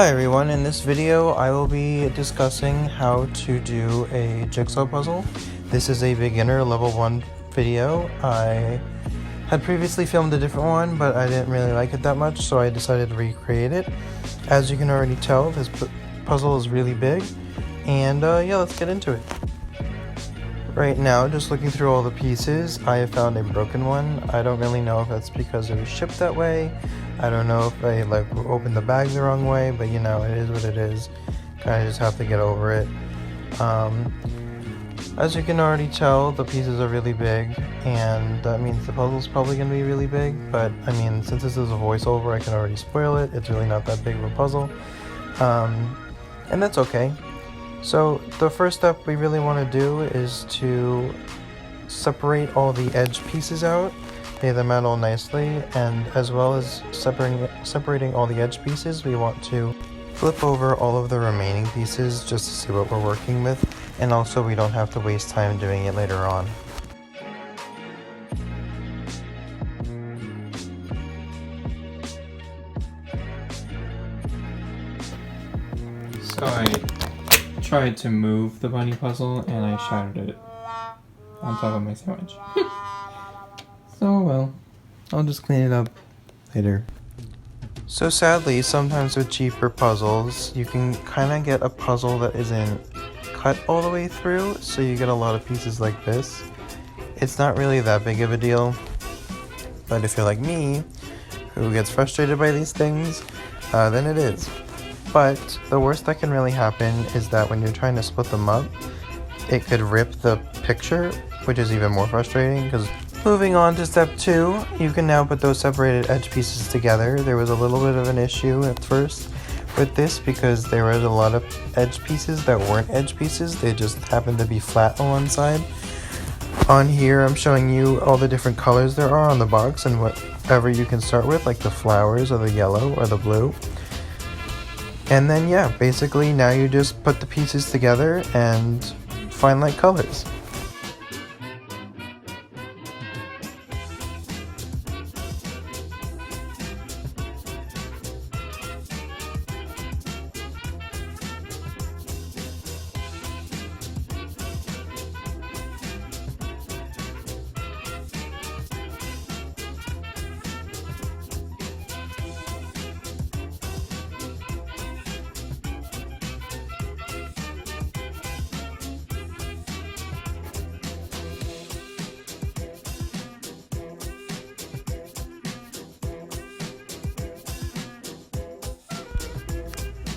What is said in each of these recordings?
Hi everyone, in this video I will be discussing how to do a jigsaw puzzle. This is a beginner level 1 video. I had previously filmed a different one, but I didn't really like it that much, so I decided to recreate it. As you can already tell, this puzzle is really big, and yeah, let's get into it. Right now, just looking through all the pieces, I have found a broken one. I don't really know if that's because it was shipped that way. I don't know if I opened the bag the wrong way, but you know, it is what it is. Kind of just have to get over it. As you can already tell, the pieces are really big, and that means the puzzle's probably going to be really big, but I mean, since this is a voiceover, I can already spoil it. It's really not that big of a puzzle, and that's okay. So the first step we really want to do is to separate all the edge pieces out, lay them out all nicely, and as well as separating all the edge pieces, we want to flip over all of the remaining pieces just to see what we're working with, and also we don't have to waste time doing it later on. So I tried to move the bunny puzzle and I shattered it on top of my sandwich. So well, I'll just clean it up later. So sadly, sometimes with cheaper puzzles, you can kind of get a puzzle that isn't cut all the way through, so you get a lot of pieces like this. It's not really that big of a deal, but if you're like me, who gets frustrated by these things, then it is. But the worst that can really happen is that when you're trying to split them up, it could rip the picture, which is even more frustrating. Because moving on to step 2, you can now put those separated edge pieces together. There was a little bit of an issue at first with this because there was a lot of edge pieces that weren't edge pieces. They just happened to be flat on one side. On here, I'm showing you all the different colors there are on the box and whatever you can start with, like the flowers or the yellow or the blue. And then yeah, basically now you just put the pieces together and find like colors.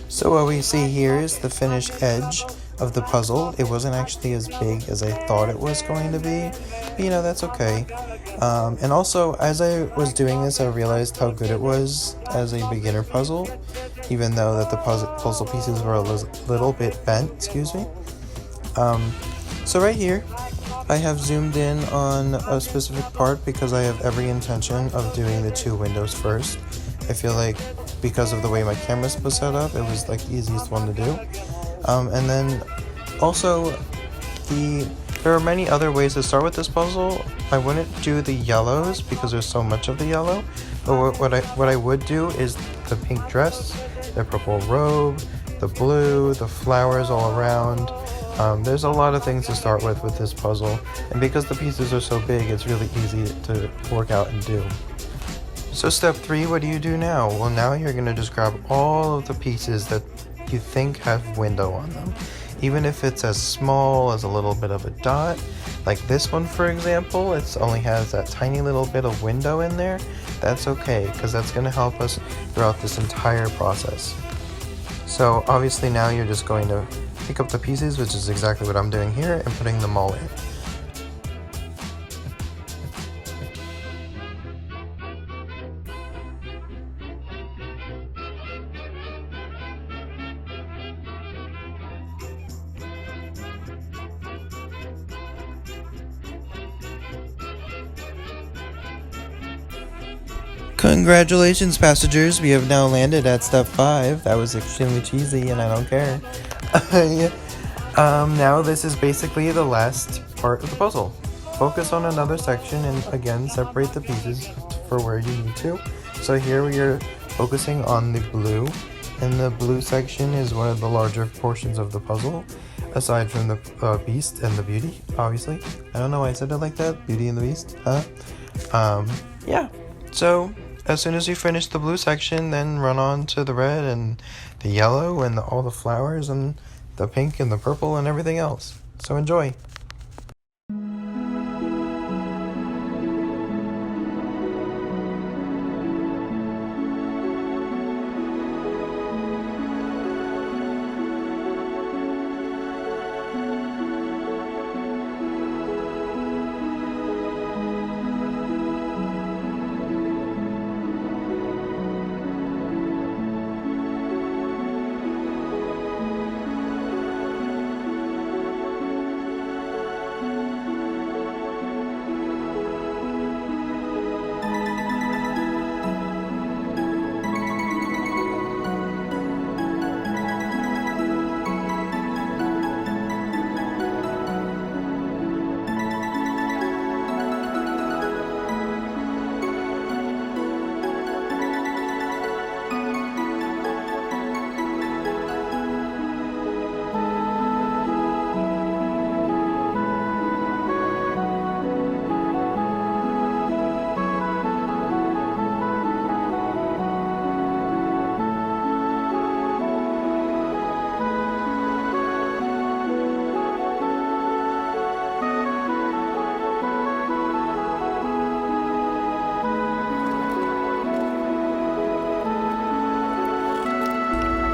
So what we see here is the finished edge of the puzzle. It wasn't actually as big as I thought it was going to be, but you know, that's okay. And also, as I was doing this, I realized how good it was as a beginner puzzle, even though that the puzzle pieces were a little bit bent, excuse me. So right here, I have zoomed in on a specific part because I have every intention of doing the 2 windows first. I feel like because of the way my camera was set up, it was like the easiest one to do. And then also, there are many other ways to start with this puzzle. I wouldn't do the yellows because there's so much of the yellow, but what I would do is the pink dress, the purple robe, the blue, the flowers all around. There's a lot of things to start with this puzzle, and because the pieces are so big, it's really easy to work out and do. So step 3, what do you do now? Well, now you're going to just grab all of the pieces that you think have window on them. Even if it's as small as a little bit of a dot, like this one for example, it only has that tiny little bit of window in there. That's okay, because that's going to help us throughout this entire process. So obviously now you're just going to pick up the pieces, which is exactly what I'm doing here, and putting them all in. Congratulations, passengers, we have now landed at step 5. That was extremely cheesy and I don't care. Now this is basically the last part of the puzzle. Focus on another section and again separate the pieces for where you need to. So here we are focusing on the blue and the blue section is one of the larger portions of the puzzle, aside from the beast and the beauty, obviously. I don't know why I said it like that, Beauty and the Beast, huh? Yeah, so as soon as you finish the blue section, then run on to the red and the yellow and all the flowers and the pink and the purple and everything else. So enjoy.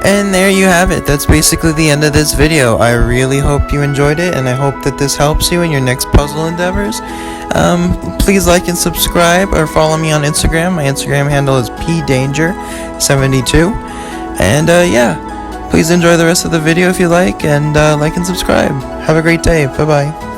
And there you have it. That's basically the end of this video. I really hope you enjoyed it, and I hope that this helps you in your next puzzle endeavors. Please like and subscribe, or follow me on Instagram. My Instagram handle is pdanger72. And yeah, please enjoy the rest of the video if you like, and like and subscribe. Have a great day. Bye-bye.